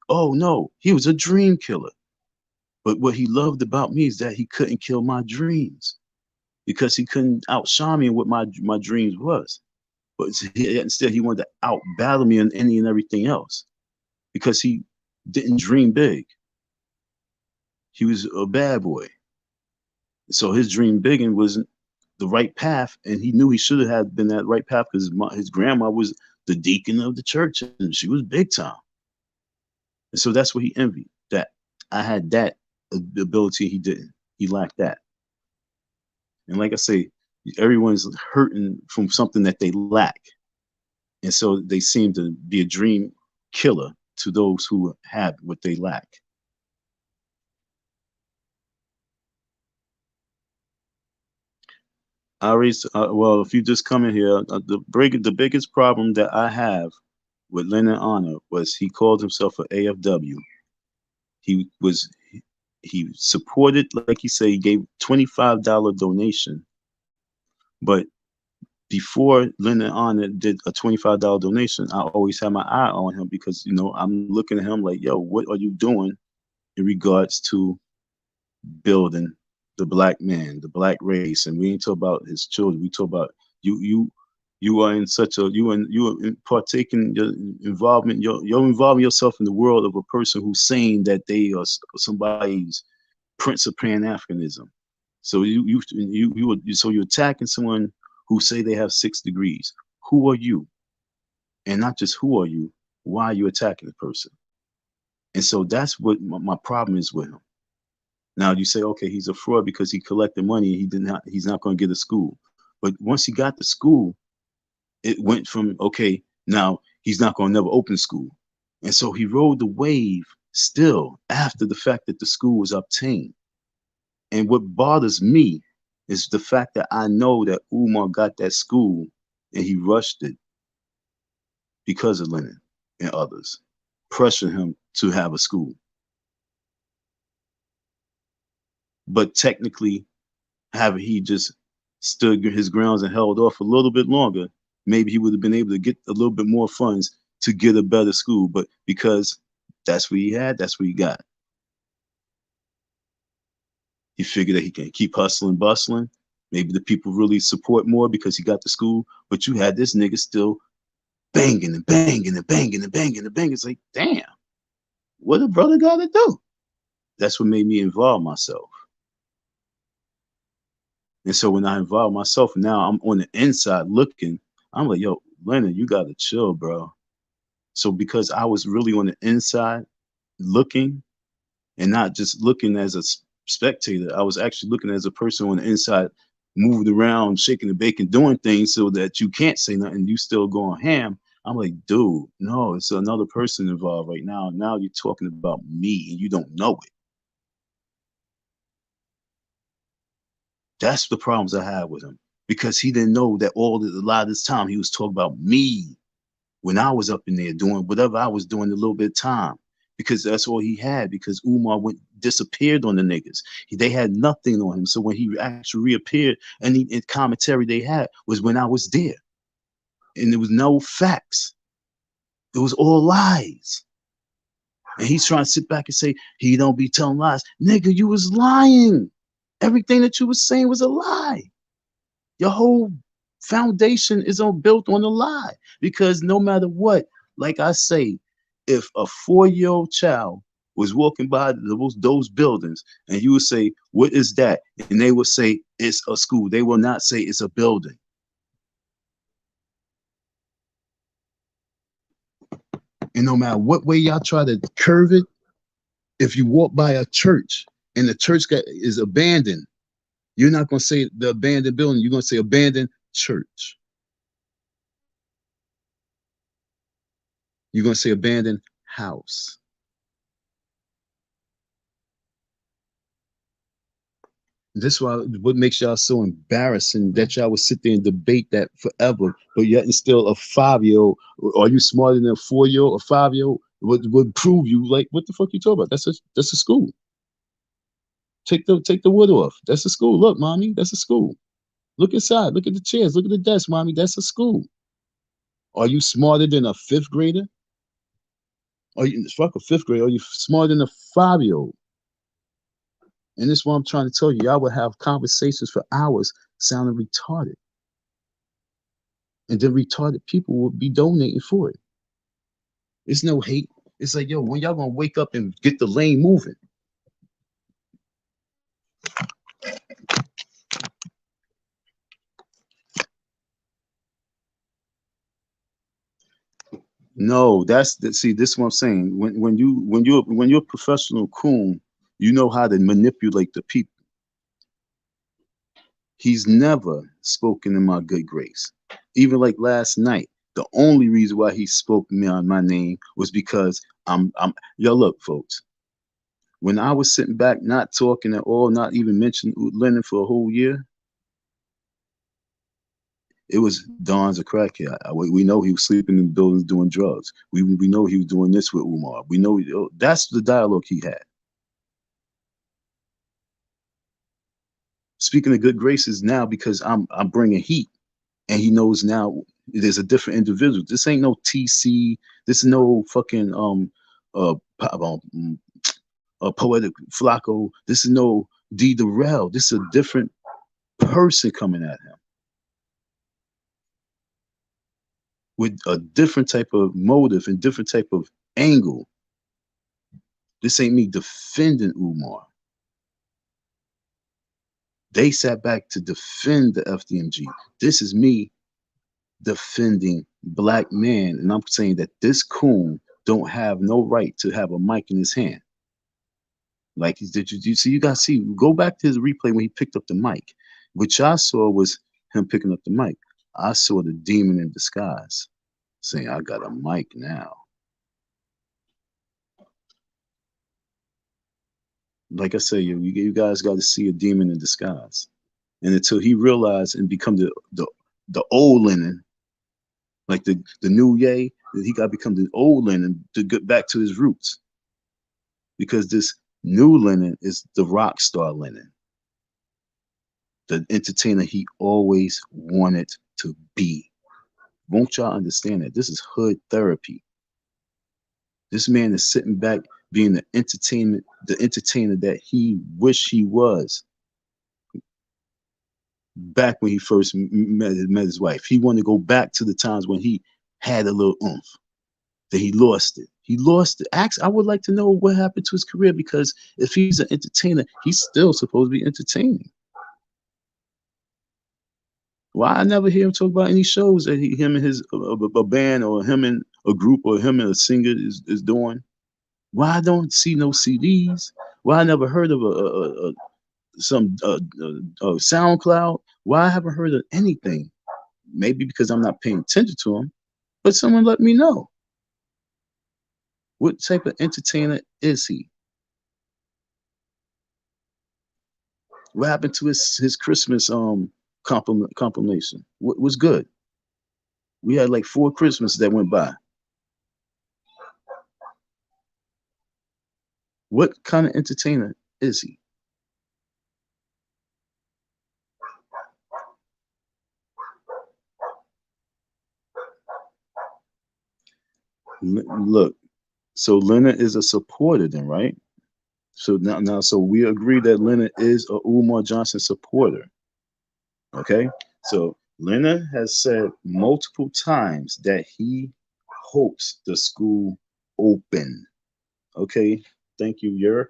Oh no, he was a dream killer. But what he loved about me is that he couldn't kill my dreams because he couldn't outshine me in what my dreams was. But instead, he wanted to outbattle me on any and everything else because he didn't dream big. He was a bad boy. So his dream big and wasn't the right path, and he knew he should have been that right path because his grandma was the deacon of the church, and she was big time. And so that's what he envied, that I had that ability, he didn't. He lacked that. And like I say, everyone's hurting from something that they lack. And so they seem to be a dream killer to those who have what they lack. Well, if you just come in here, the biggest problem that I have with Lennon Honor was he called himself an AFW. He was he supported, like he said, he gave $25 donation. But before Lennon Honor did a $25 donation, I always had my eye on him because, you know, I'm looking at him like, yo, what are you doing in regards to building the black man, the black race? And we ain't talk about his children. We talk about you are in such a you are partaking your involvement. You're involving yourself in the world of a person who's saying that they are somebody's prince of Pan Africanism. So so you're attacking someone who say they have 6 degrees. Who are you? And not just who are you, why are you attacking the person? And so that's what my problem is with him. Now you say, okay, he's a fraud because he collected money and he's not going to get a school. But once he got the school, it went from, okay, now he's not going to never open school. And so he rode the wave still after the fact that the school was obtained. And what bothers me is the fact that I know that Umar got that school and he rushed it because of Lennon and others, pressuring him to have a school. But technically, having he just stood his grounds and held off a little bit longer, maybe he would have been able to get a little bit more funds to get a better school. But because that's what he had, that's what he got. He figured that he can keep hustling, bustling. Maybe the people really support more because he got the school. But you had this nigga still banging and banging and banging and banging and banging. It's like, damn, what a brother got to do? That's what made me involve myself. And so when I involve myself, now I'm on the inside looking. I'm like, yo, Lennon, you got to chill, bro. So because I was really on the inside looking and not just looking as a spectator, I was actually looking as a person on the inside, moving around, shaking and baking, doing things so that you can't say nothing. You still going ham. I'm like, dude, no, it's another person involved right now. Now you're talking about me and you don't know it. That's the problems I had with him because he didn't know that a lot of this time he was talking about me when I was up in there doing whatever I was doing a little bit of time because that's all he had because Umar disappeared on the niggas. They had nothing on him. So when he actually reappeared, any commentary they had was when I was there. And there was no facts. It was all lies. And he's trying to sit back and say, he don't be telling lies. Nigga, you was lying. Everything that you was saying was a lie. Your whole foundation is built on a lie because no matter what, like I say, if a 4-year-old child was walking by those buildings and you would say, what is that? And they would say, it's a school. They will not say it's a building. And no matter what way y'all try to curve it, if you walk by a church and the church is abandoned, you're not going to say the abandoned building. You're going to say abandoned church. You're going to say abandoned house. This is why what makes y'all so embarrassing that y'all would sit there and debate that forever, but yet and still a 5-year-old, are you smarter than a 4-year-old or 5-year-old would prove you like what the fuck you talking about? That's a school. Take the wood off. That's a school. Look, mommy, that's a school. Look inside. Look at the chairs. Look at the desk, mommy. That's a school. Are you smarter than a 5th grader? Are you fuck a 5th grader? Are you smarter than a 5-year-old? And this is what I'm trying to tell you. Y'all would have conversations for hours sounding retarded. And then retarded people will be donating for it. It's no hate. It's like, yo, when y'all gonna wake up and get the lane moving? No, see, this is what I'm saying. When you're a professional coon, you know how to manipulate the people. He's never spoken in my good grace. Even like last night, the only reason why he spoke me on my name was because I'm yo, look, folks. When I was sitting back, not talking at all, not even mentioning Lennon for a whole year, it was Don's a crackhead. We know he was sleeping in buildings doing drugs. We know he was doing this with Umar. We know that's the dialogue he had. speaking of good graces now because I'm bringing heat, and he knows now there's a different individual. This ain't no TC. This is no fucking poetic Flacco. This is no D Durrell. This is a different person coming at him with a different type of motive and different type of angle. This ain't me defending Umar. They sat back to defend the FDMG. This is me defending black man, and I'm saying that this coon don't have no right to have a mic in his hand. Like, did you see? You guys see? Go back to his replay when he picked up the mic. What I saw was him picking up the mic. I saw the demon in disguise, saying, "I got a mic now." Like I say, you guys got to see a demon in disguise, and until he realized and become the old Lennon, like the new Ye, he got to become the old Lennon to get back to his roots, because this new Lennon is the rock star Lennon, the entertainer he always wanted to be. Won't y'all understand that? This is hood therapy. This man is sitting back being the entertainer that he wished he was back when he first met his wife. He wanted to go back to the times when he had a little oomph. That he lost it. He lost it. I would like to know what happened to his career, because if he's an entertainer, he's still supposed to be entertaining. Why I never hear him talk about any shows that him and his a band, or him and a group, or him and a singer is doing? Why I don't see no CDs? Why I never heard of some SoundCloud? Why I haven't heard of anything? Maybe because I'm not paying attention to him, but someone let me know. What type of entertainer is he? What happened to his Christmas compilation? What was good? We had like 4 Christmases that went by. What kind of entertainer is he? Look, so Lennon is a supporter then, right? So so we agree that Lennon is a Umar Johnson supporter. Okay, so Lennon has said multiple times that he hopes the school open. Okay, thank you, Yer.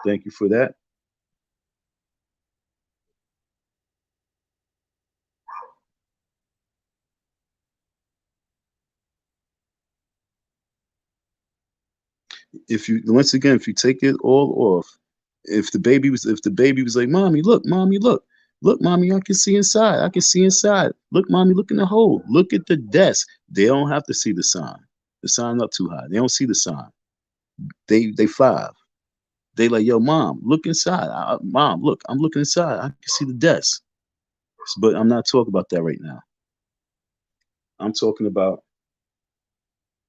Thank you for that. If you, once again, if you take it all off, if the baby was like, "Mommy, look, mommy, look, mommy, I can see inside, I can see inside. Look, mommy, look in the hole, look at the desk." They don't have to see the sign. The sign up too high. They don't see the sign. They 5. They like, "Yo, mom, look inside. Mom, look, I'm looking inside. I can see the desk." But I'm not talking about that right now. I'm talking about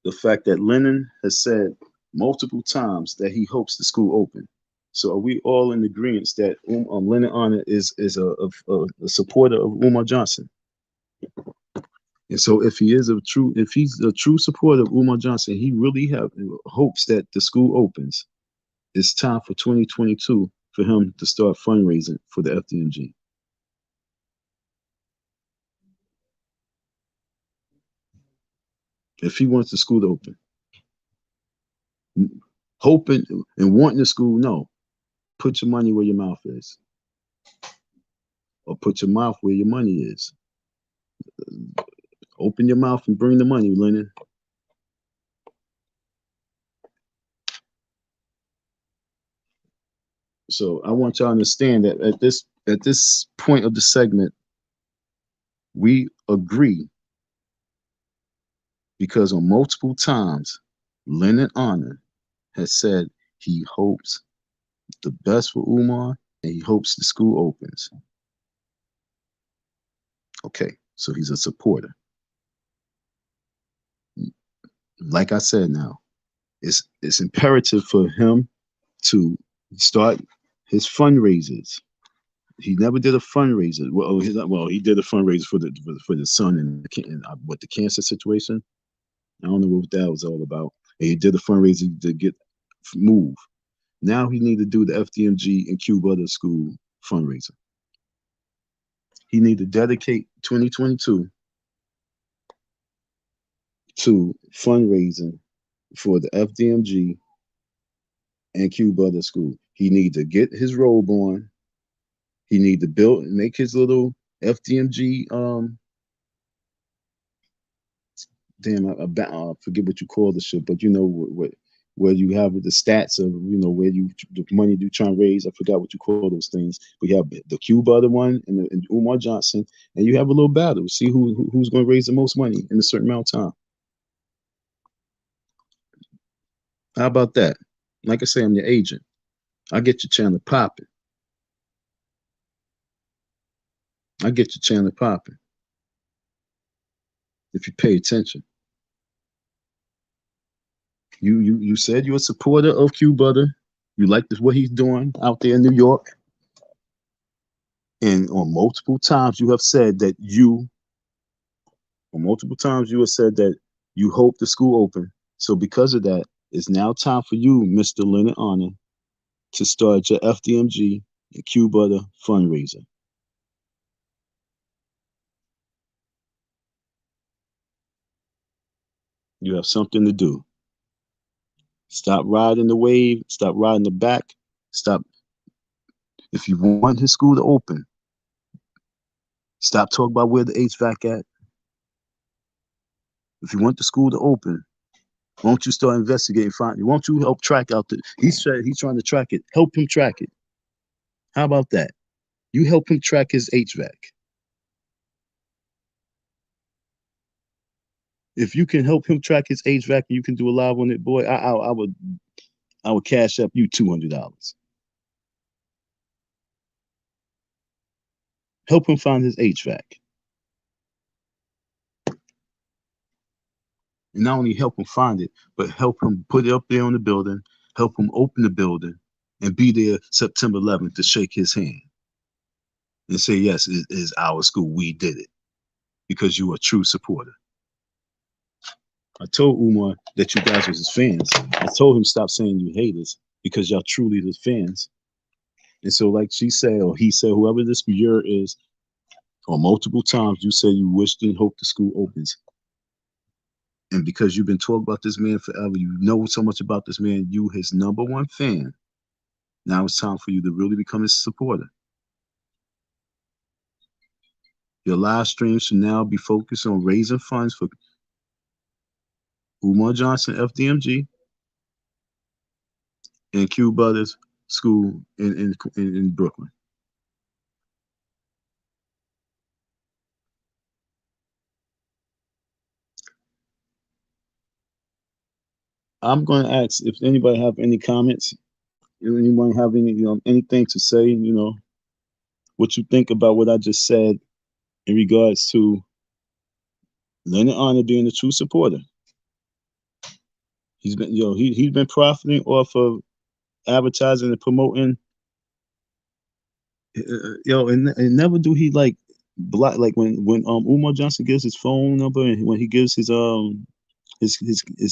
the fact that Lennon has said multiple times that he hopes the school open. So are we all in agreement that Lennon Honor is a supporter of Umar Johnson? And so if he's a true supporter of Umar Johnson, he really hopes that the school opens. It's time for 2022 for him to start fundraising for the FDMG. If he wants the school to open, hoping and wanting the school, no. Put your money where your mouth is, or put your mouth where your money is. Open your mouth and bring the money, Lennon. So I want y'all to understand that at this point of the segment, we agree, because on multiple times, Lennon Honor has said he hopes the best for Umar, and he hopes the school opens. Okay, so he's a supporter. Like I said, now it's imperative for him to start his fundraisers. He never did a fundraiser. He did a fundraiser for the son and what the cancer situation. I don't know what that was all about. And he did a fundraiser to get moved. Now he need to do the FDMG and Q Butter School fundraiser. He need to dedicate 2022 to fundraising for the FDMG and Q Butter School. He need to get his robe on. He need to make his little FDMG I forget what you call the shit, but you know where you have the stats of where the money you try and raise. I forgot what you call those things. But you have the Q Butter one and Umar Johnson, and you have a little battle. See who's going to raise the most money in a certain amount of time. How about that? Like I say, I'm your agent. I get your channel popping. I get your channel popping if you pay attention. You said you're a supporter of Q Butter. You like what he's doing out there in New York. And on multiple times you have said that you hope the school open. So because of that, it's now time for you, Mr. Lennon Honor, to start your FDMG and Q Butter fundraiser. You have something to do. Stop riding the wave. Stop riding the back. Stop. If you want his school to open, stop talking about where the HVAC at. If you want the school to open, won't you start investigating? Won't you help track out he's trying to track it. Help him track it. How about that? You help him track his HVAC. If you can help him track his HVAC and you can do a live on it, boy, I would cash up you $200. Help him find his HVAC. And not only help him find it, but help him put it up there on the building, help him open the building, and be there September 11th to shake his hand and say, yes, it is our school. We did it because you are a true supporter. I told Umar that you guys was his fans. I told him stop saying you haters because y'all truly the fans. And so like she said, or he said, whoever this year is, or multiple times you said you wished and hope the school opens. And because you've been talking about this man forever, you know so much about this man, you his #1 fan. Now it's time for you to really become his supporter. Your live streams should now be focused on raising funds for Umar Johnson, FDMG, and Q Butters School in Brooklyn. I'm going to ask if anybody have any comments, anyone have anything to say, what you think about what I just said in regards to Lennon Honor being a true supporter. He's been, he's been profiting off of advertising and promoting. And never do he like block, like when Umar Johnson gives his phone number and when he gives his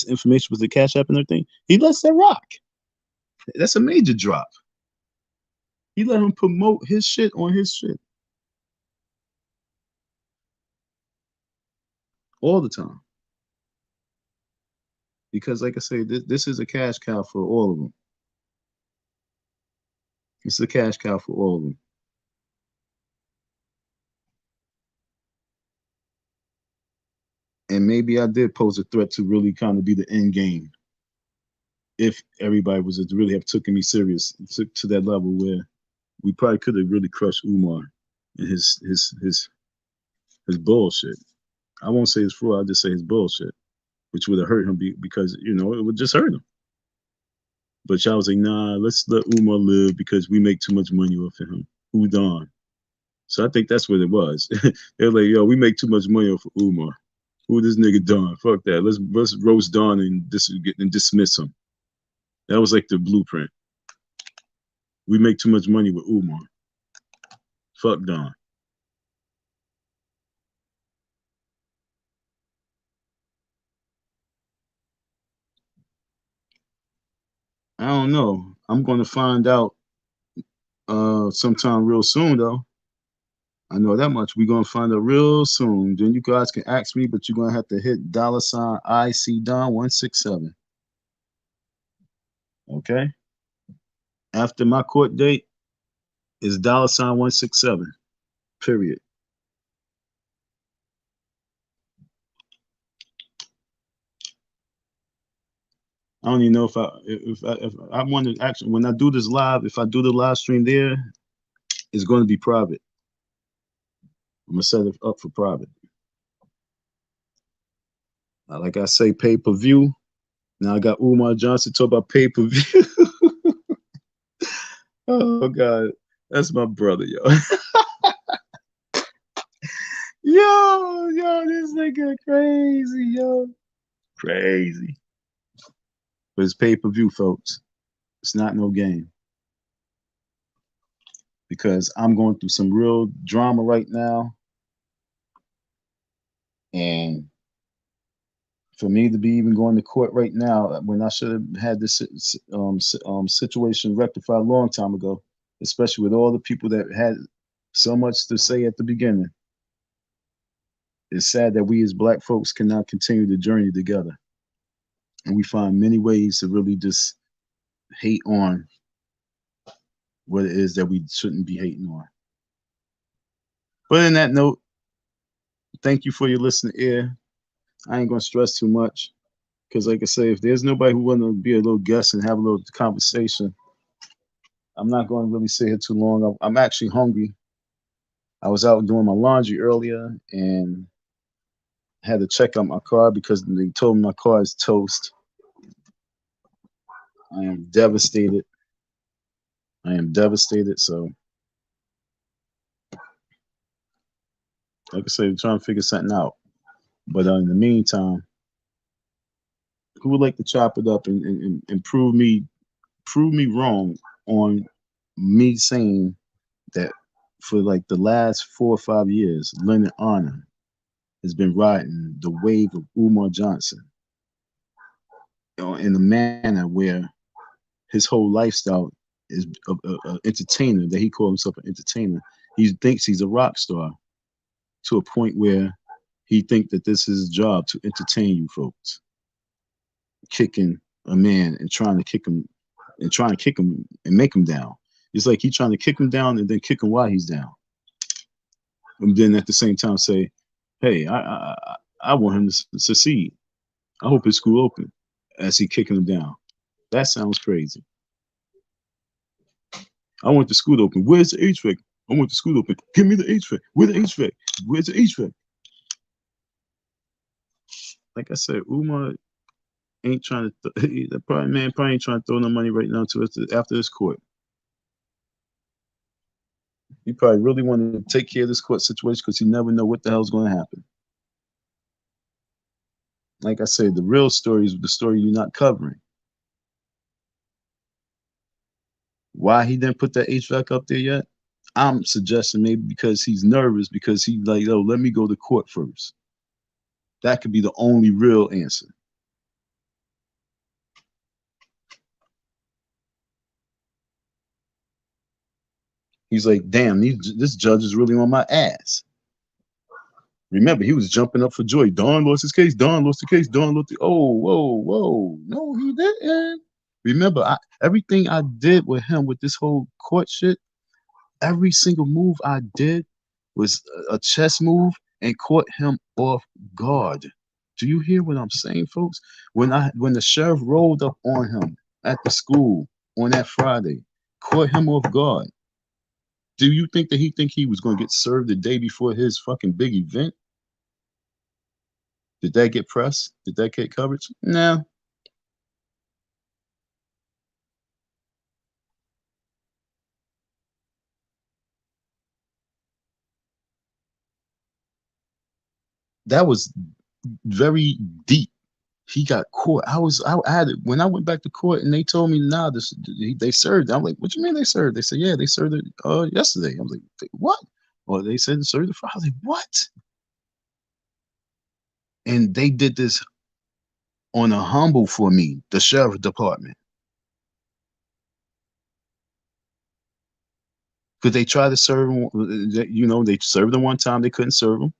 information with the Cash App and everything, he lets that rock. That's a major drop. He let him promote his shit on his shit all the time. Because like I say, this is a cash cow for all of them. It's a cash cow for all of them. And maybe I did pose a threat to really kind of be the end game. If everybody was to really have taken me serious to that level where we probably could have really crushed Umar and his bullshit. I won't say his fraud, I'll just say his bullshit, which would have hurt him because, it would just hurt him. But y'all was like, nah, let's let Umar live because we make too much money off of him. Who Don? So I think that's what it was. They're like, yo, we make too much money off of Umar. Who this nigga Don? Fuck that. Let's roast Don and dismiss him. That was like the blueprint. We make too much money with Umar. Fuck Don. I don't know. I'm going to find out sometime real soon, though. I know that much. We're going to find out real soon. Then you guys can ask me, but you're going to have to hit $ IC Don 167. Okay? After my court date is $ 167. Period. I don't even know if I want to actually when I do this live, if I do the live stream there, it's going to be private. I'm gonna set it up for private. Like I say, pay per view. Now I got Umar Johnson talk about pay per view. Oh God, that's my brother, yo. Yo, this nigga crazy, yo, crazy. But it's pay per view, folks. It's not no game because I'm going through some real drama right now, and for me to be even going to court right now when I should have had this situation rectified a long time ago, especially with all the people that had so much to say at the beginning. It's sad that we as black folks cannot continue the journey together. And we find many ways to really just hate on what it is that we shouldn't be hating on. But in that note, thank you for your listening ear. I ain't gonna stress too much because, like I say, if there's nobody who want to be a little guest and have a little conversation, I'm not going to really sit here too long. I'm actually hungry. I was out doing my laundry earlier and had to check out my car because they told me my car is toast. I am devastated. I am devastated. So, like I said, trying to figure something out. But in the meantime, who would like to chop it up and prove me wrong on me saying that for like the last 4 or 5 years, Lennon Honor has been riding the wave of Umar Johnson, you know, in a manner where his whole lifestyle is a entertainer, that he calls himself an entertainer. He thinks he's a rock star to a point where he thinks that this is his job to entertain you folks, kicking a man and trying to kick him and make him down. It's like he's trying to kick him down and then kick him while he's down. And then at the same time say, hey, I want him to succeed. I hope his school open as he kicking him down. That sounds crazy. I want the school to open. Where's the HVAC? I want the school to open. Give me the HVAC. Where's the HVAC? Where's the HVAC? Like I said, Umar ain't trying to. The probably ain't trying to throw no money right now to us after this court. He probably really wanted to take care of this court situation because he never know what the hell's going to happen. Like I said, the real story is the story you're not covering. Why he didn't put that HVAC up there yet? I'm suggesting maybe because he's nervous because he's like, oh, let me go to court first. That could be the only real answer. He's like, damn, this judge is really on my ass. Remember, he was jumping up for joy. Don lost his case. Don lost the case. Don lost the. Oh, whoa. No, he didn't. Remember, everything I did with him with this whole court shit, every single move I did was a chess move and caught him off guard. Do you hear what I'm saying, folks? When the sheriff rolled up on him at the school on that Friday, caught him off guard. Do you think that he was going to get served the day before his fucking big event? Did that get press? Did that get coverage? No. That was very deep. He got caught. I had it when I went back to court and they told me, nah, they served. I'm like, what you mean they served? They said, yeah, they served it yesterday. I was like, what? Well, they said served it Friday. I was like, what? And they did this on a humble for me, the sheriff department. Because they tried to serve him, you know, they served him one time, they couldn't serve him.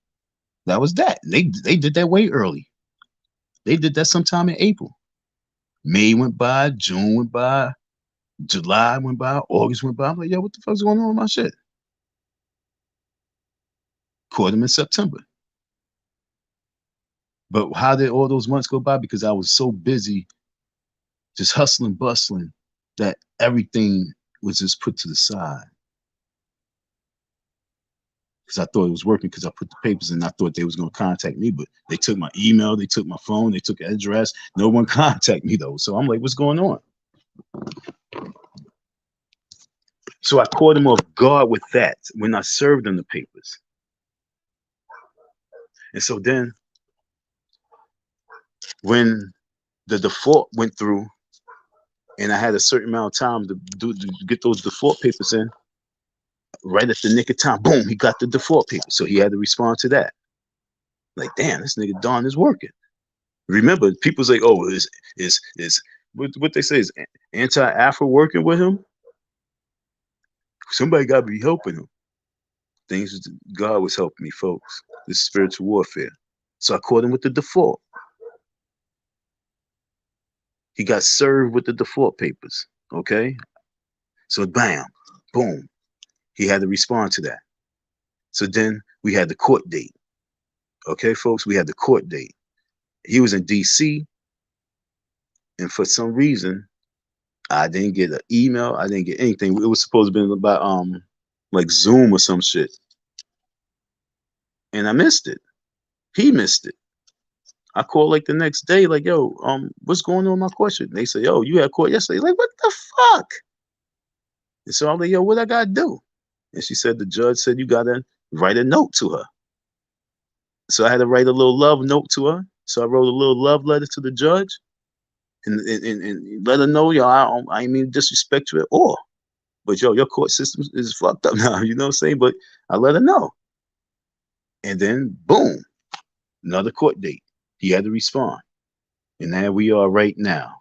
That was that. They did that way early. They did that sometime in April. May went by, June went by, July went by, August went by. I'm like, yo, what the fuck's going on with my shit? Caught him in September. But how did all those months go by? Because I was so busy just hustling, bustling, that everything was just put to the side. Because I thought it was working because I put the papers in. I thought they was going to contact me, but they took my email, they took my phone, they took address. No one contacted me though. So I'm like, what's going on? So I caught him off guard with that when I served him the papers. And so then when the default went through and I had a certain amount of time to get those default papers in, right at the nick of time, boom, he got the default papers. So he had to respond to that. Like, damn, this nigga Don is working. Remember, people's like, oh, is what they say is anti-Afro working with him? Somebody got to be helping him. Things God was helping me, folks. This is spiritual warfare. So I caught him with the default. He got served with the default papers. Okay. So bam, boom. He had to respond to that. So then we had the court date. Okay, folks, we had the court date. He was in DC, and for some reason, I didn't get an email. I didn't get anything. It was supposed to be about like Zoom or some shit. And I missed it. He missed it. I called like the next day, like, yo, what's going on with my question? They say, yo, you had court yesterday. Like, what the fuck? And so I'm like, yo, what I gotta do? And she said the judge said you gotta write a note to her. So I had to write a little love note to her. So I wrote a little love letter to the judge and let her know, yo, I ain't mean to disrespect you at all. But yo, your court system is fucked up now, you know what I'm saying? But I let her know. And then boom, another court date. He had to respond. And there we are right now.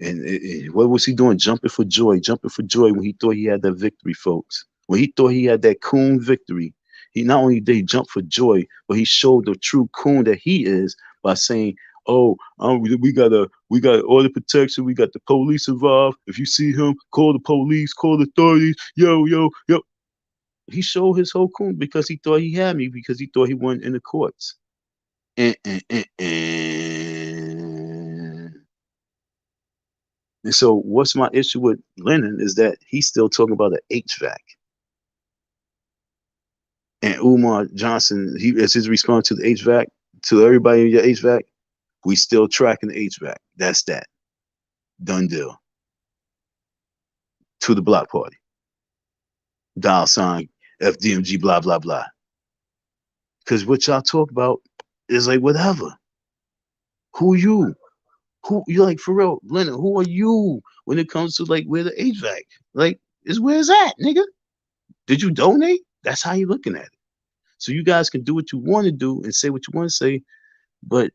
And what was he doing? Jumping for joy when he thought he had that victory, folks. When he thought he had that coon victory, he not only did he jump for joy, but he showed the true coon that he is by saying, "Oh, we got order protection. We got the police involved. If you see him, call the police, call the authorities. Yo, yo, yo." He showed his whole coon because he thought he had me because he thought he won in the courts. And so what's my issue with Lennon is that he's still talking about the HVAC. And Umar Johnson, he as his response to the HVAC, to everybody in your HVAC, we still tracking the HVAC. That's that. Done deal. To the block party. $ FDMG, blah, blah, blah. Because what y'all talk about is like whatever. Who you? Who you like for real, Lennon? Who are you when it comes to like where the HVAC? Like, is where's that, nigga? Did you donate? That's how you looking at it. So you guys can do what you want to do and say what you want to say, but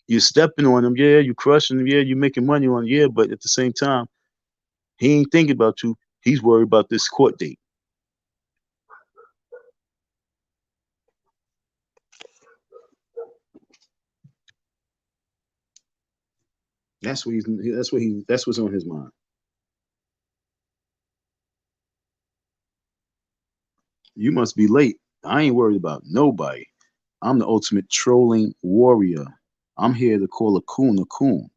you're stepping on them. Yeah, you crushing them. Yeah, you're making money on. Yeah, but at the same time, he ain't thinking about you. He's worried about this court date. That's what he's. That's what's on his mind. You must be late. I ain't worried about nobody. I'm the ultimate trolling warrior. I'm here to call a coon a coon.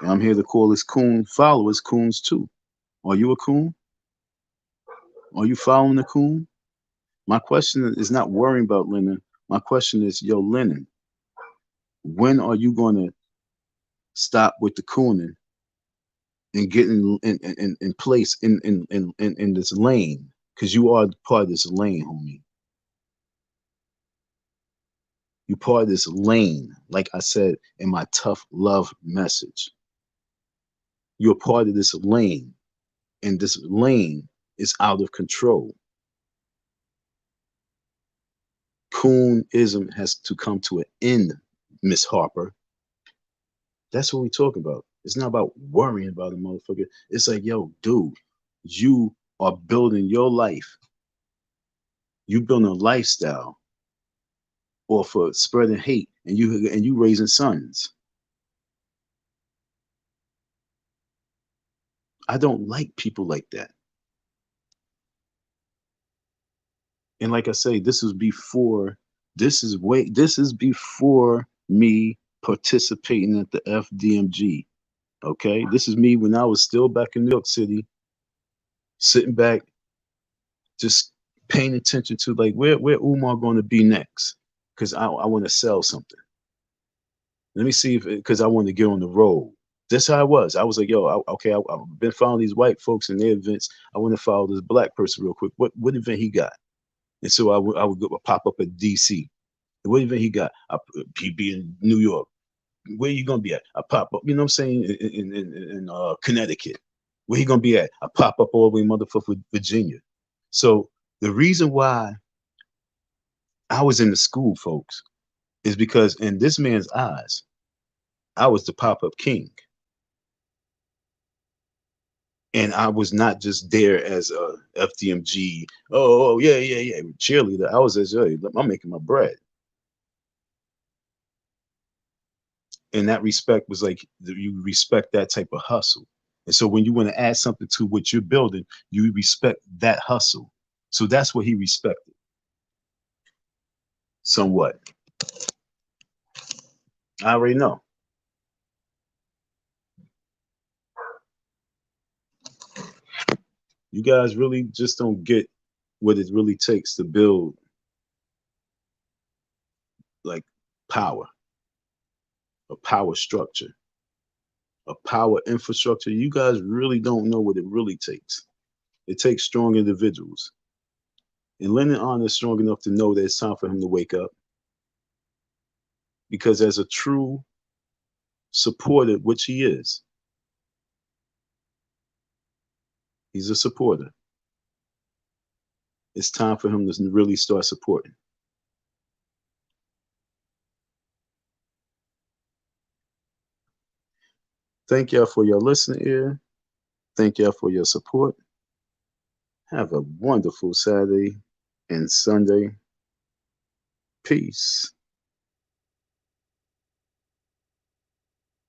And I'm here to call his coon followers coons too. Are you a coon? Are you following the coon? My question is not worrying about Lennon. My question is, yo, Lennon, when are you going to stop with the cooning and get in place in this lane? Because you are part of this lane, homie. You're part of this lane, like I said in my tough love message. You're part of this lane, and this lane is out of control. Coonism has to come to an end, Miss Harper. That's what we talk about. It's not about worrying about a motherfucker. It's like, yo, dude, you are building your life. You building a lifestyle or for spreading hate, and you raising sons. I don't like people like that. And like I say, this is before me participating at the FDMG. Okay, this is me when I was still back in New York City, sitting back, just paying attention to like where Umar going to be next, because I want to sell something. Let me see if because I want to get on the road. That's how I was. I was like, yo, I've been following these white folks in their events. I want to follow this black person real quick. What event he got? And so I would go pop up at DC. What event he got? He be in New York. Where you gonna be at? I pop up. You know what I'm saying? In Connecticut. Where he gonna be at? I pop up all the way motherfucker Virginia. So the reason why I was in the school, folks, is because in this man's eyes, I was the pop-up king. And I was not just there as a FDMG, oh yeah, cheerleader. I was as, hey, I'm making my bread. And that respect was like, you respect that type of hustle. And so when you want to add something to what you're building, you respect that hustle. So that's what he respected somewhat. I already know. You guys really just don't get what it really takes to build like power, a power structure, a power infrastructure. You guys really don't know what it really takes. It takes strong individuals. And Lennon is strong enough to know that it's time for him to wake up. Because as a true supporter, which he is, he's a supporter. It's time for him to really start supporting. Thank y'all for your listening ear. Thank y'all for your support. Have a wonderful Saturday and Sunday. Peace.